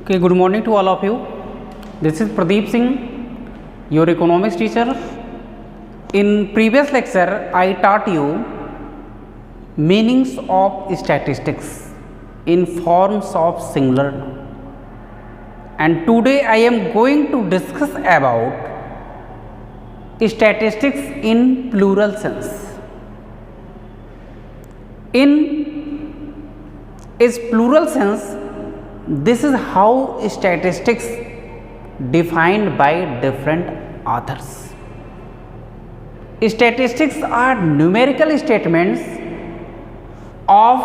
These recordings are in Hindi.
Okay, good morning to all of you. This is Pradeep Singh, your economics teacher. In previous lecture, I taught you meanings of statistics in forms of singular, and today I am going to discuss about statistics in plural sense. In its plural sense, this is how statistics defined by different authors. Statistics are numerical statements of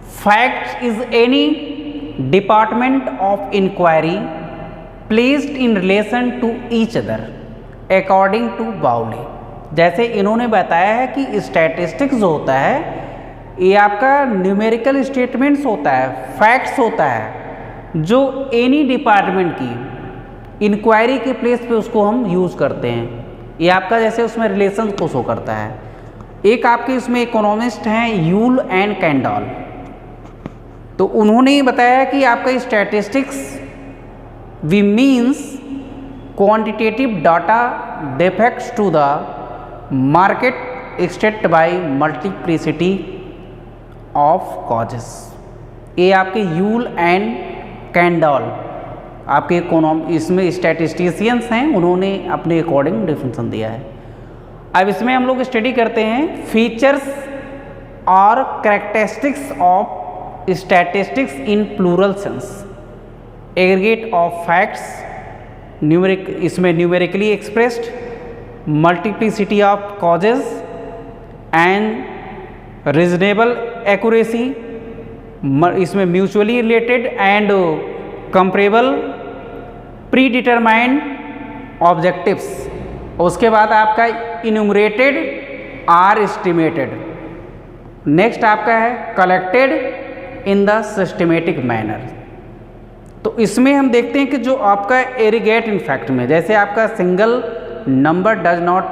facts is any department of inquiry placed in relation to each other according to Bowley. जैसे इन्होंने बताया है कि स्टैटिस्टिक्स जो होता है ये आपका न्यूमेरिकल स्टेटमेंट्स होता है, फैक्ट्स होता है जो एनी डिपार्टमेंट की इंक्वायरी के प्लेस पे उसको हम यूज़ करते हैं। ये आपका जैसे उसमें रिलेशन को शो करता है। एक आपके इसमें इकोनॉमिस्ट हैं यूल एंड कैंडॉल, तो उन्होंने बताया कि आपका statistics we means quantitative data defects to the market extent by multiplicity of causes. ये आपके यूल एंड कैंडॉल आपके इसमें स्टैटिस्टिशियंस हैं, उन्होंने अपने अकॉर्डिंग डेफिनेशन दिया है। अब इसमें हम लोग स्टडी करते हैं फीचर्स और characteristics of statistics in plural sense. Aggregate of facts numeric, इसमें numerically expressed, multiplicity of causes and reasonable accuracy, इसमें mutually related and comparable, predetermined objectives, उसके बाद आपका इन्यूमरेटेड आर एस्टिमेटेड, नेक्स्ट आपका है collected in the systematic manner. तो इसमें हम देखते हैं कि जो आपका एग्रीगेट इन फैक्ट में, जैसे आपका single number does not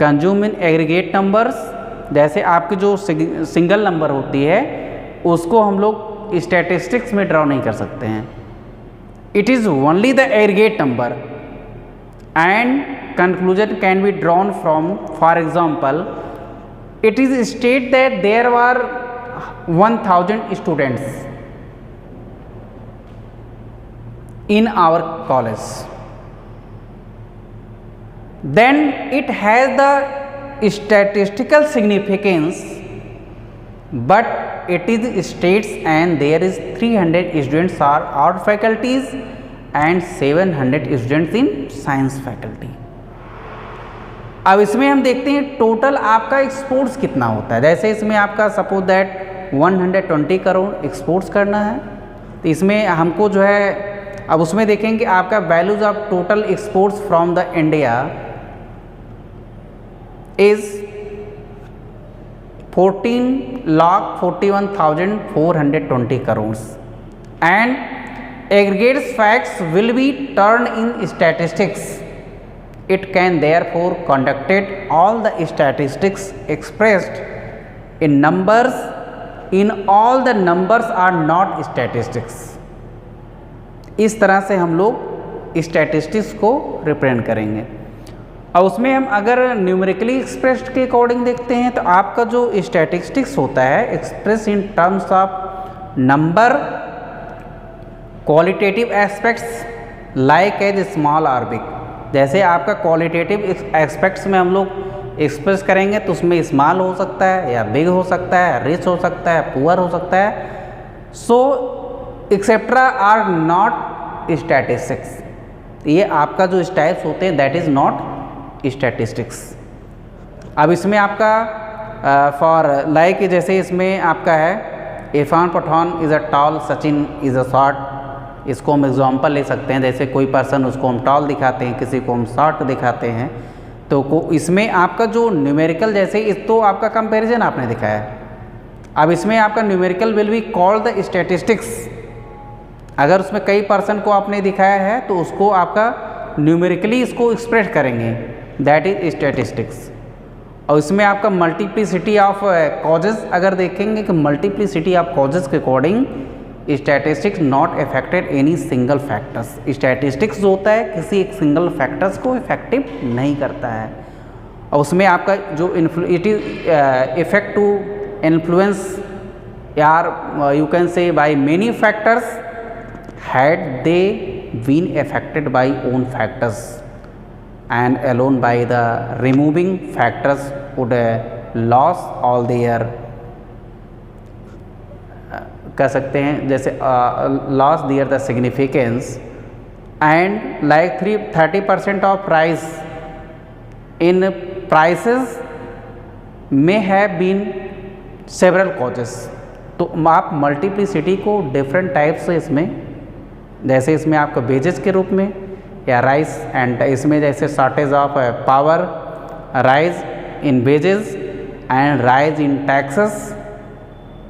consume in aggregate numbers, जैसे आपकी जो सिंगल नंबर होती है उसको हम लोग स्टैटिस्टिक्स में ड्रॉ नहीं कर सकते हैं। It is only the aggregate number and conclusion can be drawn from, for example it is state that there were 1000 students in our college, then it has the statistical significance, but it is states and there is 300 students are art faculties and 700 students in science faculty। अब इसमें हम देखते हैं टोटल आपका एक्सपोर्ट्स कितना होता है। जैसे इसमें आपका सपोज दैट 120 करोड़ एक्सपोर्ट्स करना है, तो इसमें हमको जो है अब उसमें देखेंगे आपका values of total exports from the India is 14,41,420 crore and aggregates facts will be turn in statistics. It can therefore conducted all the statistics expressed in numbers in all the numbers are not statistics. इस तरह से हम लोग स्टैटिस्टिक्स को रिप्रेजेंट करेंगे। और उसमें हम अगर न्यूमेरिकली एक्सप्रेस्ड के अकॉर्डिंग देखते हैं तो आपका जो स्टैटिस्टिक्स होता है express in terms of number, qualitative aspects like as small और बिग। जैसे आपका क्वालिटेटिव एस्पेक्ट्स में हम लोग एक्सप्रेस करेंगे तो उसमें स्मॉल हो सकता है या बिग हो सकता है, रिच हो सकता है, पुअर हो सकता है, सो एक्सेट्रा आर नॉट स्टैटिस्टिक्स। ये आपका जो टाइप्स होते हैं दैट इज़ नॉट स्टैटिस्टिक्स। अब इसमें आपका फॉर लाइक जैसे इसमें आपका है Irfan Pathan is a tall, Sachin is a short, इसको हम एग्जांपल ले सकते हैं। जैसे कोई पर्सन उसको हम टॉल दिखाते हैं, किसी को हम शॉर्ट दिखाते हैं, तो इसमें आपका जो न्यूमेरिकल जैसे इस तो आपका कंपैरिजन आपने दिखाया है। अब इसमें आपका numerical will be called the statistics. अगर उसमें कई पर्सन को आपने दिखाया है तो उसको आपका न्यूमेरिकली इसको एक्सप्रेस करेंगे, दैट इज स्टैटिस्टिक्स। और इसमें आपका मल्टीप्लिसिटी ऑफ कॉजेज अगर देखेंगे कि मल्टीप्लिसिटी ऑफ कॉजेज के according statistics not affected any single factors. Statistics जो होता है किसी एक सिंगल फैक्टर्स को इफेक्टिव नहीं करता है, और उसमें आपका जो it is effect to influence यार you can say by many factors had they been affected by own factors and alone by the removing factors would lose all their कह सकते हैं जैसे loss there the significance and like 30% of price in prices may have been several causes. तो आप मल्टीप्लिसिटी को डिफरेंट टाइप से इसमें, जैसे इसमें आपका वेजेस के रूप में या राइस, एंड इसमें जैसे shortage of power, rise in wages and rise in taxes,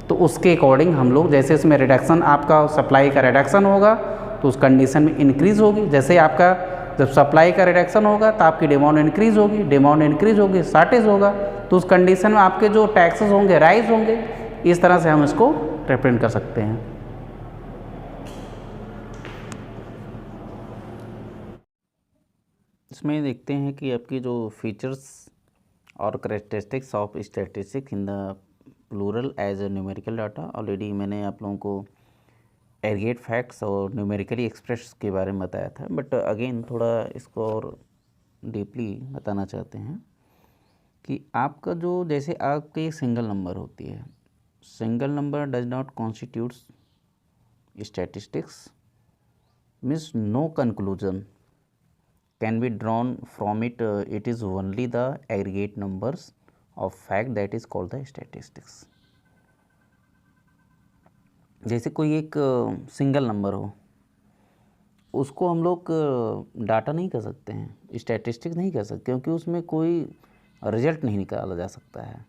तो उसके अकॉर्डिंग हम लोग जैसे इसमें रिडक्शन आपका सप्लाई का रिडक्शन होगा तो उस कंडीशन में इंक्रीज़ होगी। जैसे आपका जब सप्लाई का रिडक्शन होगा तो आपकी डिमांड इंक्रीज़ होगी, डिमांड इंक्रीज़ होगी, शॉर्टेज होगा तो उस कंडीशन में आपके जो टैक्सेस होंगे राइज होंगे। इस तरह से हम इसको रिप्रेजेंट कर सकते हैं। इसमें देखते हैं कि आपकी जो फीचर्स और characteristics of statistics in the plural as a numerical data. Already मैंने आप लोगों को एग्रीगेट फैक्ट्स और न्यूमेरिकली एक्सप्रेस के बारे में बताया था, बट अगेन थोड़ा इसको और डीपली बताना चाहते हैं कि आपका जो जैसे आपकी सिंगल नंबर होती है, single number does not constitutes statistics, means no conclusion can be drawn from it, it is only the aggregate numbers of fact that is called the statistics। जैसे कोई एक सिंगल नंबर हो, उसको हम लोग डाटा नहीं कर सकते हैं, स्टैटिस्टिक्स नहीं कर सकते, क्योंकि उसमें कोई रिजल्ट नहीं निकाला जा सकता है।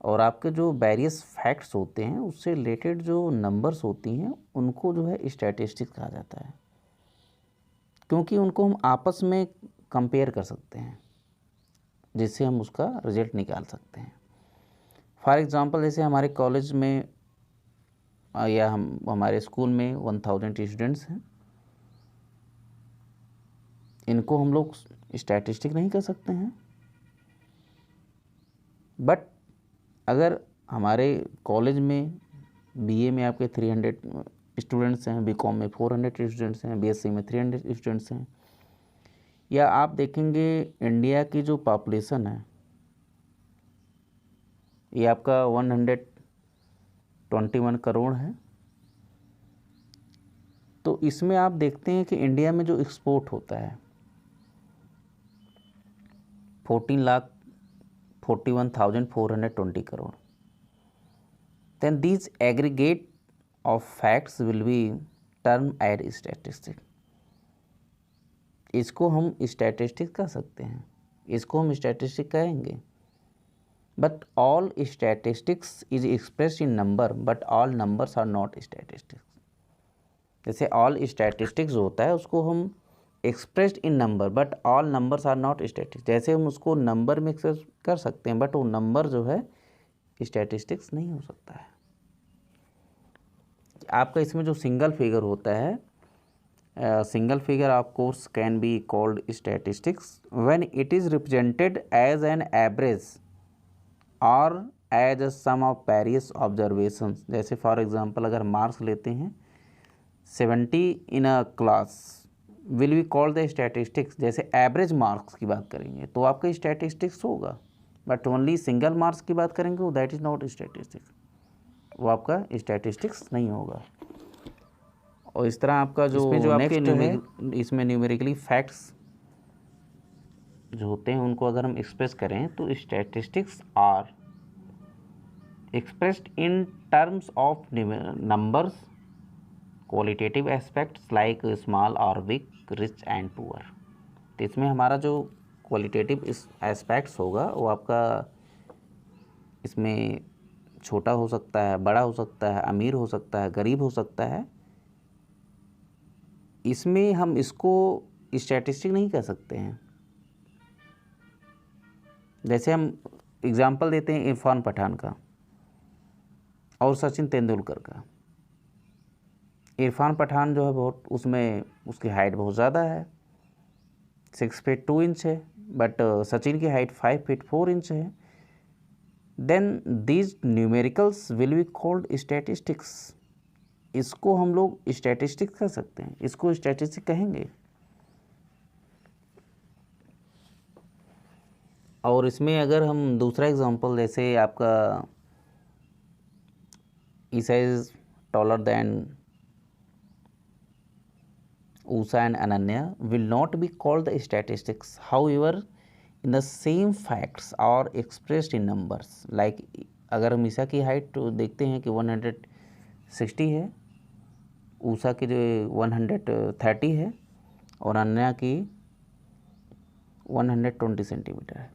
और आपके जो वेरियस फैक्ट्स होते हैं उससे रिलेटेड जो नंबर्स होती हैं उनको जो है स्टैटिस्टिक्स कहा जाता है, क्योंकि उनको हम आपस में कंपेयर कर सकते हैं जिससे हम उसका रिजल्ट निकाल सकते हैं। फॉर एग्ज़ाम्पल जैसे हमारे कॉलेज में या हमारे स्कूल में 1000 स्टूडेंट्स हैं, इनको हम लोग स्टैटिस्टिक नहीं कर सकते हैं, बट अगर हमारे कॉलेज में बीए में आपके 300 स्टूडेंट्स हैं, बीकॉम में 400 स्टूडेंट्स हैं, बीएससी में 300 स्टूडेंट्स हैं, या आप देखेंगे इंडिया की जो पॉपुलेशन है ये आपका 121 करोड़ है, तो इसमें आप देखते हैं कि इंडिया में जो एक्सपोर्ट होता है 14,41,420 crore, then these aggregate of facts will be termed as statistic। इसको हम स्टैटिस्टिक कह सकते हैं, इसको हम स्टैटिस्टिक कहेंगे, but all statistics is expressed in number, but all numbers are not statistics. जैसे ऑल स्टैटिस्टिक्स होता है उसको हम expressed in number, but all numbers are not statistics. जैसे हम उसको नंबर में एक्सप्रेस कर सकते हैं, बट वो नंबर जो है स्टैटिस्टिक्स नहीं हो सकता है। आपका इसमें जो सिंगल फिगर होता है, single figure of course can be called statistics when it is represented as an average और as a sum of various observations. जैसे फॉर एग्जांपल अगर मार्क्स लेते हैं 70 in a class will be called the statistics. जैसे एवरेज मार्क्स की बात करेंगे तो आपका स्टैटिस्टिक्स होगा, बट ओनली सिंगल मार्क्स की बात करेंगे वो दैट इज़ नॉट स्टैटिस्टिक्स, वो आपका स्टैटिस्टिक्स नहीं होगा। और इस तरह आपका जो नेक्स्ट है, इसमें न्यूमेरिकली फैक्ट्स जो होते हैं उनको अगर हम एक्सप्रेस करें तो statistics are expressed in terms of numbers, qualitative aspects like small और बिग, रिच एंड पुअर। तो इसमें हमारा जो क्वालिटेटिव एस्पेक्ट्स होगा वो आपका इसमें छोटा हो सकता है, बड़ा हो सकता है, अमीर हो सकता है, गरीब हो सकता है। इसमें हम इसको स्टैटिस्टिक नहीं कह सकते हैं। जैसे हम एग्जांपल देते हैं इरफान पठान का और सचिन तेंदुलकर का, इरफान पठान जो है बहुत, उसमें उसकी हाइट बहुत ज़्यादा है, 6 फीट 2 इंच है, बट सचिन की हाइट 5 फीट 4 इंच है। Then these numericals will be called statistics. इसको हम लोग स्टैटिस्टिक्स कह सकते हैं, इसको स्टैटिस्टिक कहेंगे। और इसमें अगर हम दूसरा एग्जांपल, जैसे आपका Isha is taller than Usha and Ananya will not be called the statistics. However, in the same facts are expressed in numbers. Like अगर हम ईसा की हाइट देखते हैं कि 160 है, ऊषा की जो 130 है, और अनन्या की 120 सेंटीमीटर है।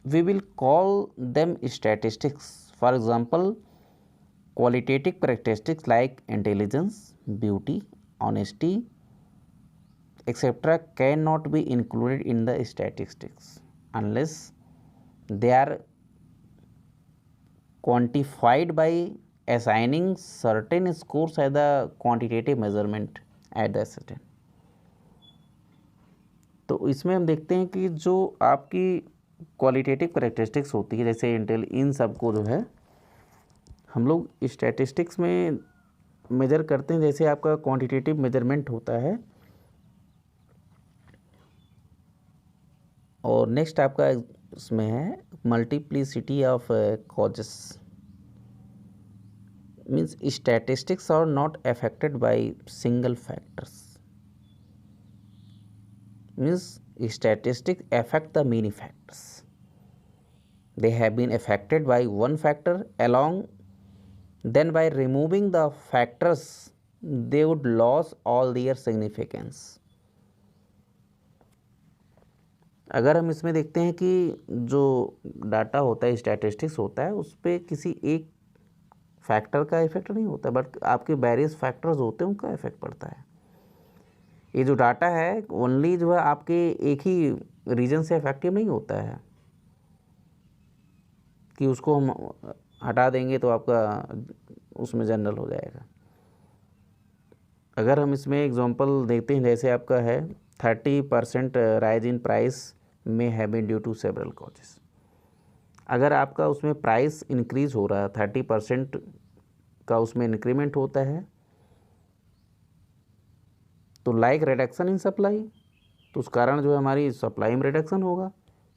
We will call them statistics. For example, qualitative characteristics like intelligence, beauty, honesty, etc. cannot be included in the statistics unless they are quantified by assigning certain scores as the quantitative measurement at the certain। तो इसमें हम देखते हैं कि जो आपकी क्वालिटेटिव करेक्टरिस्टिक्स होती है, जैसे इन सब को जो है हम लोग स्टैटिस्टिक्स में मेजर करते हैं। जैसे आपका क्वांटिटेटिव मेजरमेंट होता है, और नेक्स्ट आपका इसमें है multiplicity of causes. Means statistics are not affected by single factors. Means statistics affect the many factors. They have been affected by one factor along, then by removing the factors they would lose all their significance. अगर हम इसमें देखते हैं कि जो डाटा होता है, स्टैटिस्टिक्स होता है, उस पर किसी एक फैक्टर का इफेक्ट नहीं होता, बट आपके वेरियस फैक्टर्स होते हैं, उनका इफेक्ट पड़ता है। ये जो डाटा है ओनली जो है आपके एक ही रीजन से इफेक्टिव नहीं होता है कि उसको हम हटा देंगे तो आपका उसमें जनरल हो जाएगा। अगर हम इसमें एग्जांपल देखते हैं, जैसे आपका है 30% राइज इन प्राइस में have been due to several causes. अगर आपका उसमें प्राइस इंक्रीज हो रहा है, 30% का उसमें इंक्रीमेंट होता है, तो लाइक रिडक्शन इन सप्लाई, तो उस कारण जो है हमारी सप्लाई में रिडक्शन होगा,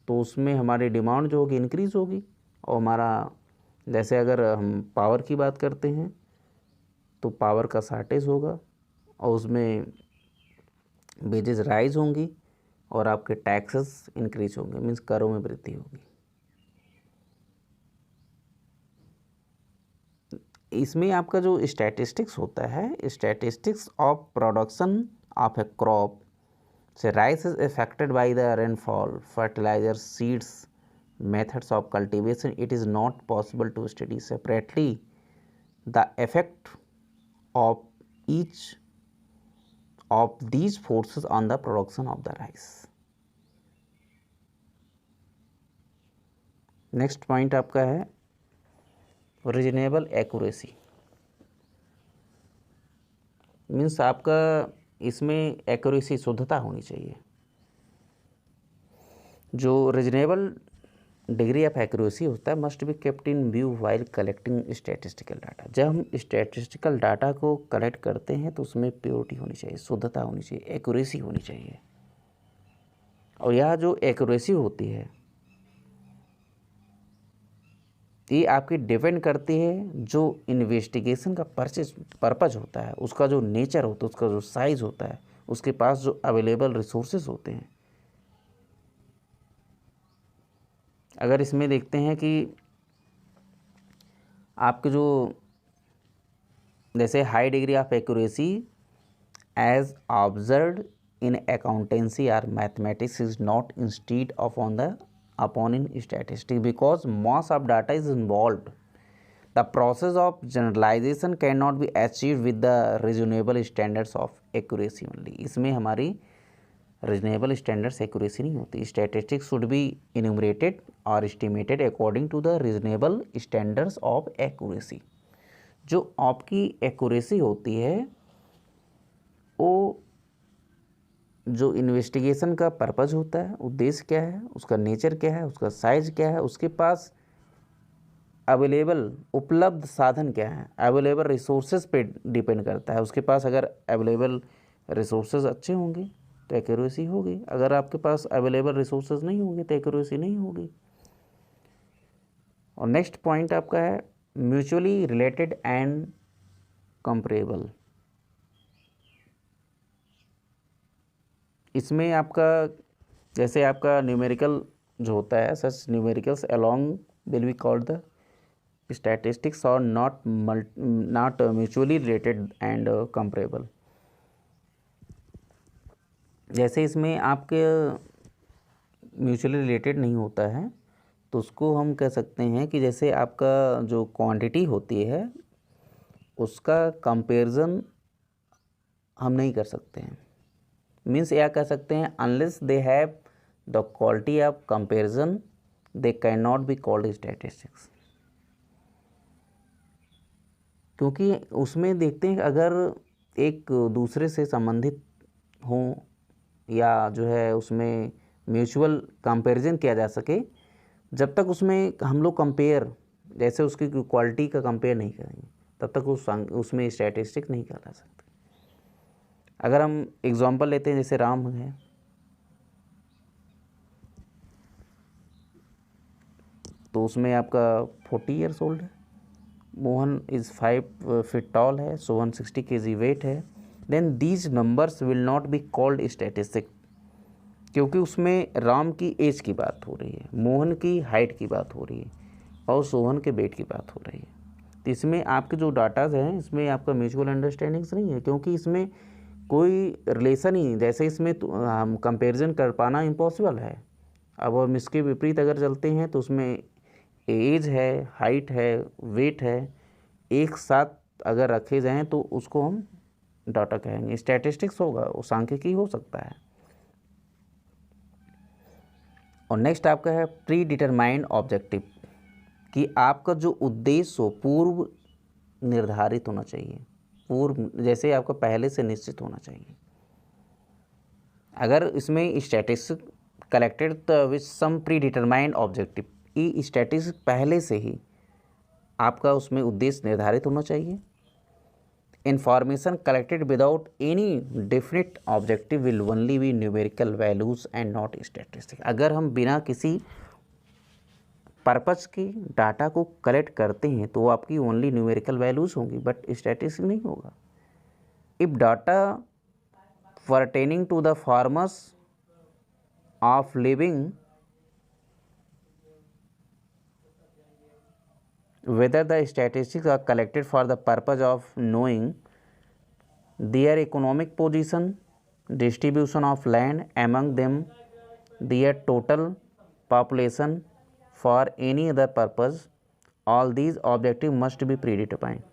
तो उसमें हमारी डिमांड जो होगी इंक्रीज़ होगी। और हमारा जैसे अगर हम पावर की बात करते हैं तो पावर का शॉर्टेज होगा और उसमें वेजेस राइज होंगी और आपके टैक्सेस इंक्रीज होंगे, मीन्स करों में वृद्धि होगी। इसमें आपका जो स्टैटिस्टिक्स होता है, statistics of production of a crop, say rice is affected by the rainfall, fertiliser, seeds, methods of cultivation. It is not possible to study separately the effect of each of these forces on the production of the rice. Next point आपका है रीजनेबल एक्यूरेसी। मीन्स आपका इसमें एक्यूरेसी, शुद्धता होनी चाहिए। जो रीजनेबल डिग्री ऑफ एक्यूरेसी होता है must be kept in view while collecting statistical data. जब हम स्टैटिस्टिकल डाटा को कलेक्ट करते हैं तो उसमें प्योरिटी होनी चाहिए, शुद्धता होनी चाहिए, एक्यूरेसी होनी चाहिए। और यह जो एक्यूरेसी होती है ये आपकी डिपेंड करती है जो इन्वेस्टिगेशन का पर्पज होता है, उसका जो नेचर होता है, उसका जो साइज होता है, उसके पास जो अवेलेबल रिसोर्सेज होते हैं। अगर इसमें देखते हैं कि आपके जो जैसे high degree of accuracy as observed in accountancy और mathematics is not insisted upon in statistics because mass of data is involved. The process of generalization cannot be achieved with the reasonable standards of accuracy only. इसमें हमारी रीजनेबल स्टैंडर्ड्स एक्यूरेसी नहीं होती। स्टैटिस्टिक्स शुड बी इन्यूमरेटेड और estimated according to the reasonable standards of accuracy. जो आपकी एक्यूरेसी होती है वो जो इन्वेस्टिगेशन का पर्पज़ होता है, उद्देश्य क्या है, उसका नेचर क्या है, उसका साइज क्या है, उसके पास अवेलेबल उपलब्ध साधन क्या है, अवेलेबल रिसोर्सेज पे डिपेंड करता है। उसके पास अगर अवेलेबल रिसोर्सेज अच्छे होंगे तो एक्यूरेसी होगी, अगर आपके पास अवेलेबल रिसोर्सेज नहीं होंगे तो एक्यूरेसी नहीं होगी। और नेक्स्ट पॉइंट आपका है म्यूचुअली रिलेटेड एंड कंपेरेबल। इसमें आपका जैसे आपका न्यूमेरिकल जो होता है, such numericals along will be called the statistics और not mutually related and comparable. जैसे इसमें आपके म्यूचुअली रिलेटेड नहीं होता है तो उसको हम कह सकते हैं कि जैसे आपका जो क्वांटिटी होती है उसका कंपैरिजन हम नहीं कर सकते हैं। मीन्स यह कह सकते हैं unless they have the quality of comparison they can not be called statistics. क्योंकि उसमें देखते हैं कि अगर एक दूसरे से संबंधित हों या जो है उसमें म्यूचुअल कंपैरिजन किया जा सके, जब तक उसमें हम लोग कंपेयर जैसे उसकी क्वालिटी का कंपेयर नहीं करेंगे तब तक उसमें स्टैटिस्टिक नहीं कहला सकते। अगर हम एग्जांपल लेते हैं जैसे राम है, तो उसमें आपका 40 ईयर्स ओल्ड है, मोहन इज़ 5 फीट टॉल है, सो 160 kg वेट है, then these numbers will not be called statistic, क्योंकि उसमें राम की एज की बात हो रही है, मोहन की हाइट की बात हो रही है और सोहन के वेट की बात हो रही है। तो इसमें आपके जो डाटाज हैं इसमें आपका म्यूचुअल अंडरस्टैंडिंग्स नहीं है, क्योंकि इसमें कोई रिलेशन ही, जैसे इसमें हम कंपैरिजन कर पाना इम्पॉसिबल है। अब हम इसके विपरीत अगर चलते हैं तो उसमें एज है, हाइट है, वेट है, एक साथ अगर रखे जाएं तो उसको हम डाटा कहेंगे। स्टैटिस्टिक्स होगा, वो सांख्यिकी हो सकता है। और नेक्स्ट आपका है प्री डिटरमाइंड ऑब्जेक्टिव, कि आपका जो उद्देश्य हो पूर्व निर्धारित होना चाहिए, पूर्व जैसे आपका पहले से निश्चित होना चाहिए। अगर इसमें statistic collected with some pre determined objective, ये स्टैटिस्टिक पहले से ही आपका उसमें उद्देश्य निर्धारित होना चाहिए। Information collected without any definite objective will only be numerical values and not statistic. अगर हम बिना किसी पर्पस की डाटा को कलेक्ट करते हैं तो वो आपकी ओनली न्यूमेरिकल वैल्यूज होंगी, बट स्टैटिस्टिक नहीं होगा। If data pertaining to the forms of living, whether the statistics are collected for the purpose of knowing their economic position, distribution of land among them, their total population, for any other purpose, all these objectives must be predetermined।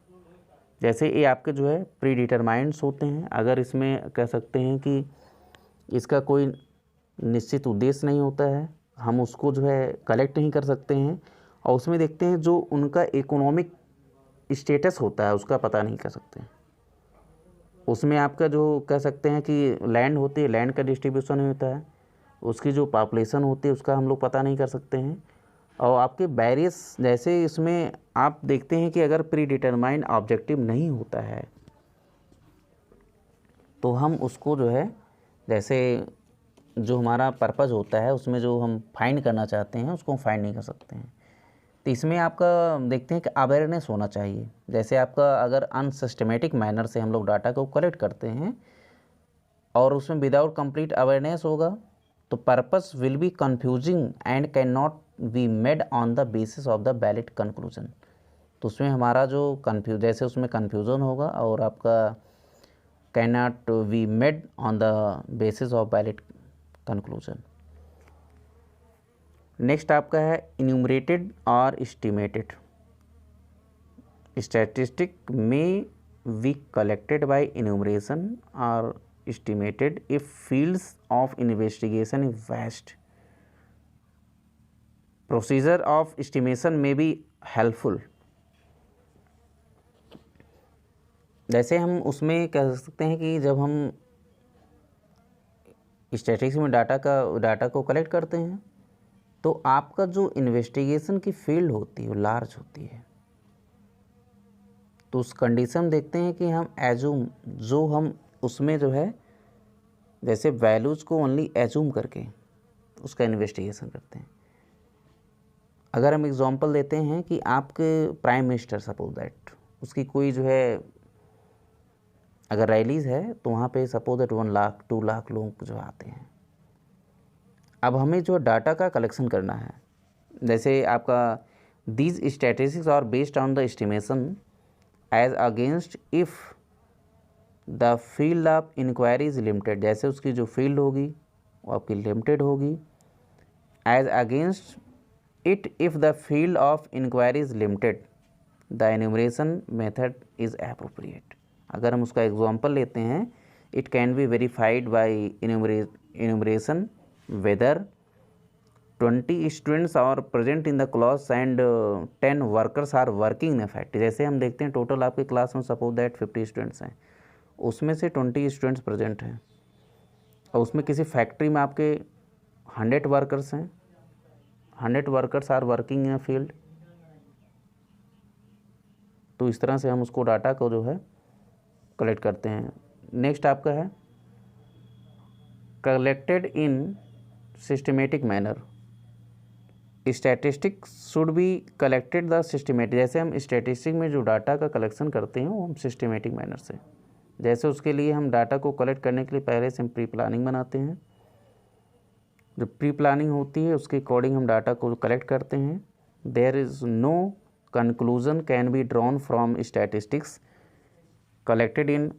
जैसे ये आपके जो है प्री डिटरमाइंड्स होते हैं, अगर इसमें कह सकते हैं कि इसका कोई निश्चित उद्देश्य नहीं होता है, हम उसको जो है कलेक्ट नहीं कर सकते हैं, और उसमें देखते हैं जो उनका इकोनॉमिक स्टेटस होता है उसका पता नहीं कर सकते। उसमें आपका जो कह सकते हैं कि लैंड होती है, लैंड का डिस्ट्रीब्यूशन होता है, उसकी जो पॉपुलेशन होती है उसका हम लोग पता नहीं कर सकते हैं। और आपके बैरियस जैसे इसमें आप देखते हैं कि अगर प्री डिटरमाइंड ऑब्जेक्टिव नहीं होता है तो हम उसको जो है जैसे जो हमारा पर्पज़ होता है उसमें जो हम फाइंड करना चाहते हैं उसको हम फाइंड नहीं कर सकते हैं। तो इसमें आपका देखते हैं कि अवेयरनेस होना चाहिए। जैसे आपका अगर अनसिस्टमेटिक मैनर से हम लोग डाटा को कलेक्ट करते हैं और उसमें विदाउट कंप्लीट अवेयरनेस होगा तो purpose will be confusing and can not be made on the basis of the valid conclusion. तो उसमें हमारा जो जैसे उसमें कन्फ्यूज़न होगा और आपका can not be made on the basis of valid conclusion. Next आपका है इन्यूमरेटेड और एस्टिमेटेड। स्टैटिस्टिक में वी कलेक्टेड बाय इन्यूमरेशन और estimated if fields of investigation is vast. Procedure of estimation may be helpful. जैसे हम उसमें कह सकते हैं कि जब हम स्टैटिस्टिक्स में डाटा को कलेक्ट करते हैं तो आपका जो इन्वेस्टिगेशन की फील्ड होती है वो लार्ज होती है। तो उस कंडीशन देखते हैं कि हम एज्यूम जो हम उसमें जो है जैसे वैल्यूज़ को ओनली एज्यूम करके उसका इन्वेस्टिगेशन करते हैं। अगर हम एग्जांपल देते हैं कि आपके प्राइम मिनिस्टर सपोज दैट उसकी कोई जो है अगर रैलीज है तो वहाँ पे सपोज दैट 1 लाख 2 लाख लोग जो आते हैं। अब हमें जो डाटा का कलेक्शन करना है, जैसे आपका these statistics are based on the estimation as against if the field of inquiry is limited, जैसे उसकी जो फील्ड होगी वो आपकी लिमिटेड होगी, as against it if the field of inquiry is limited the enumeration method is appropriate. अगर हम उसका एग्जांपल लेते हैं, it can be verified by enumeration whether 20 students are present in the class and 10 workers are working in effect. जैसे हम देखते हैं टोटल आपके क्लास में सपोज दैट 50 स्टूडेंट्स हैं, उसमें से 20 स्टूडेंट्स प्रेजेंट हैं और उसमें किसी फैक्ट्री में आपके 100 वर्कर्स हैं, 100 workers are working in a field. तो इस तरह से हम उसको डाटा को जो है कलेक्ट करते हैं। नेक्स्ट आपका है collected in systematic manner. Statistics should be collected the systematic. जैसे हम स्टैटिस्टिक में जो डाटा का कलेक्शन करते हैं वो हम सिस्टमेटिक मैनर से, जैसे उसके लिए हम डाटा को कलेक्ट करने के लिए पहले से हम प्री प्लानिंग बनाते हैं। जो प्री प्लानिंग होती है उसके अकॉर्डिंग हम डाटा को कलेक्ट करते हैं। There is no conclusion can be drawn from statistics collected in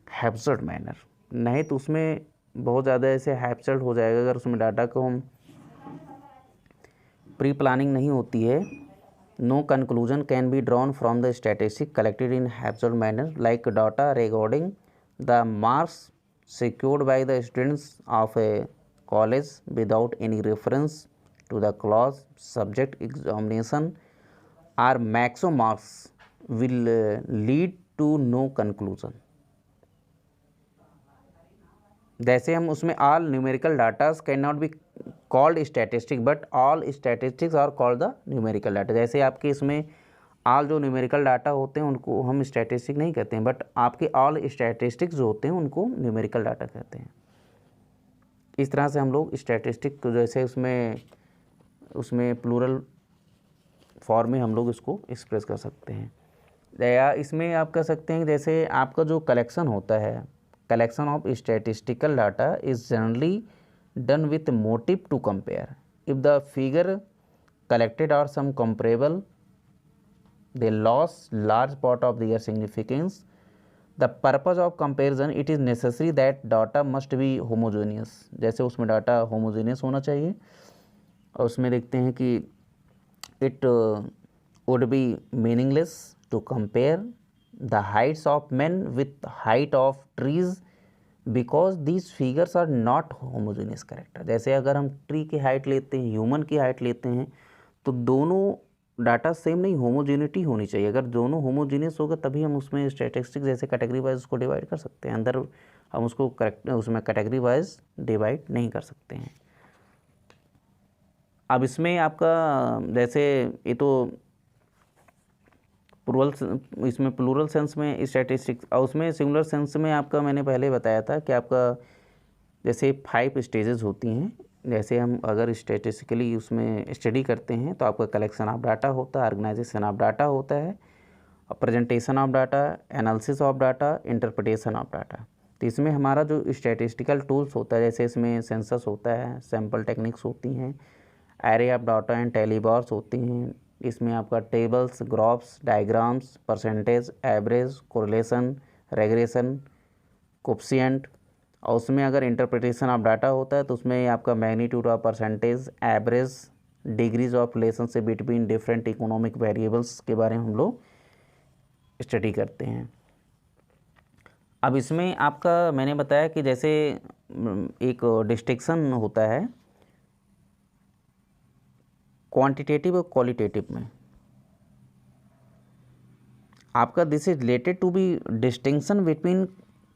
haphazard manner. नहीं तो उसमें बहुत ज़्यादा ऐसे हैप्सर्ड हो जाएगा अगर उसमें डाटा को हम प्री प्लानिंग नहीं होती है। No conclusion can be drawn from the statistic collected in haphazard manner like data regarding the marks secured by the students of a college without any reference to the class subject examination or maximum marks will lead to no conclusion। जैसे हम उसमें all numerical data cannot be called statistic but all statistics are called the numerical data। जैसे आपके इसमें ऑल जो न्यूमेरिकल डाटा होते हैं उनको हम स्टैटिस्टिक नहीं कहते हैं, बट आपके ऑल स्टैटिस्टिक्स जो होते हैं उनको न्यूमेरिकल डाटा कहते हैं। इस तरह से हम लोग स्टैटिस्टिक को जैसे उसमें प्लूरल फॉर्म में हम लोग इसको एक्सप्रेस कर सकते हैं। या इसमें आप कह सकते हैं जैसे आपका जो कलेक्शन होता है, collection of statistical data is generally done with motive to compare if the figure collected are some comparable they lost large part of their significance। The purpose of comparison it is necessary that data must be homogeneous। जैसे उसमें डाटा homogeneous होना चाहिए और उसमें देखते हैं कि it would be meaningless to compare the heights of men with height of trees because these figures are not homogeneous character। जैसे अगर हम ट्री की हाइट लेते हैं, ह्यूमन की हाइट लेते हैं तो दोनों डाटा सेम नहीं, होमोजेनिटी होनी चाहिए। अगर दोनों होमोजीनियस होगा तभी हम उसमें स्टैटिस्टिक्स जैसे कैटेगरी वाइज उसको डिवाइड कर सकते हैं। अंदर हम उसको करेक्ट उसमें कैटेगरी वाइज डिवाइड नहीं कर सकते हैं। अब इसमें आपका जैसे ये तो इसमें प्लूरल सेंस में स्टैटिस्टिक्स और उसमें सिंगुलर सेंस में आपका मैंने पहले बताया था कि आपका जैसे 5 स्टेजेस होती हैं। जैसे हम अगर स्टैटिस्टिकली उसमें स्टडी करते हैं तो आपका कलेक्शन ऑफ डाटा होता है, ऑर्गेनाइजेशन ऑफ डाटा होता है, और presentation of data, analysis of data, interpretation of data. तो इसमें हमारा जो स्टैटिस्टिकल टूल्स होता है जैसे इसमें सेंसस होता है, सैम्पल टेक्निक्स होती हैं, एरे ऑफ डाटा एंड टेलीबार्स होती हैं। इसमें आपका tables, graphs, diagrams, percentage, average, correlation, regression, coefficient. और उसमें अगर इंटरप्रिटेशन ऑफ डाटा होता है तो उसमें आपका magnitude of percentage, average, degrees of relationship between different economic variables के बारे में हम लोग स्टडी करते हैं। अब इसमें आपका मैंने बताया कि जैसे एक डिस्टिंक्शन होता है क्वांटिटेटिव और क्वालिटेटिव में। आपका this is related to be distinction between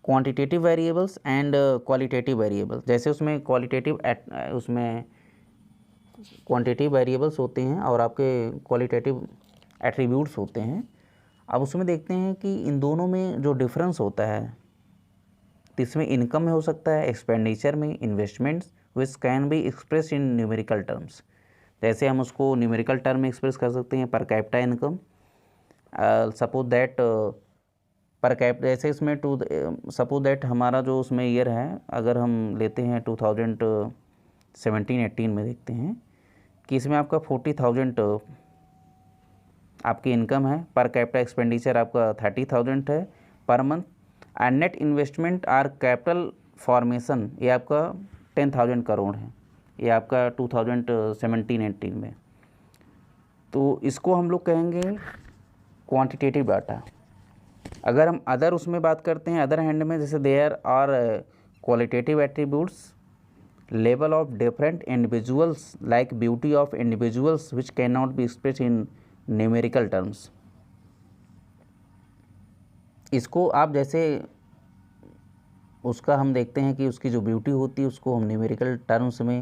quantitative variables and qualitative variables. जैसे उसमें उसमें क्वांटिटेटिव वेरिएबल्स होते हैं और आपके क्वालिटेटिव एट्रीब्यूट्स होते हैं। अब उसमें देखते हैं कि इन दोनों में जो डिफरेंस होता है, तो इसमें इनकम में हो सकता है, एक्सपेंडिचर में, investments which can be express in numerical terms. जैसे हम उसको न्यूमेरिकल टर्म में एक्सप्रेस कर सकते हैं, per capita income. Suppose that पर कैप जैसे इसमें सपोज दैट हमारा जो उसमें ईयर है, अगर हम लेते हैं 2017-18 में देखते हैं कि इसमें आपका 40,000 आपकी इनकम है, पर कैपिटा एक्सपेंडिचर आपका 30,000 है per month, and net investment are capital formation ये आपका 10,000 करोड़ है, ये आपका 2017-18 में। तो इसको हम लोग कहेंगे क्वांटिटेटिव डाटा। अगर हम अदर उसमें बात करते हैं, अदर हैंड में, जैसे there are qualitative attributes, level of different individuals like beauty of individuals which can not be express in numerical terms. इसको आप जैसे उसका हम देखते हैं कि उसकी जो ब्यूटी होती है उसको हम न्यूमेरिकल टर्म्स में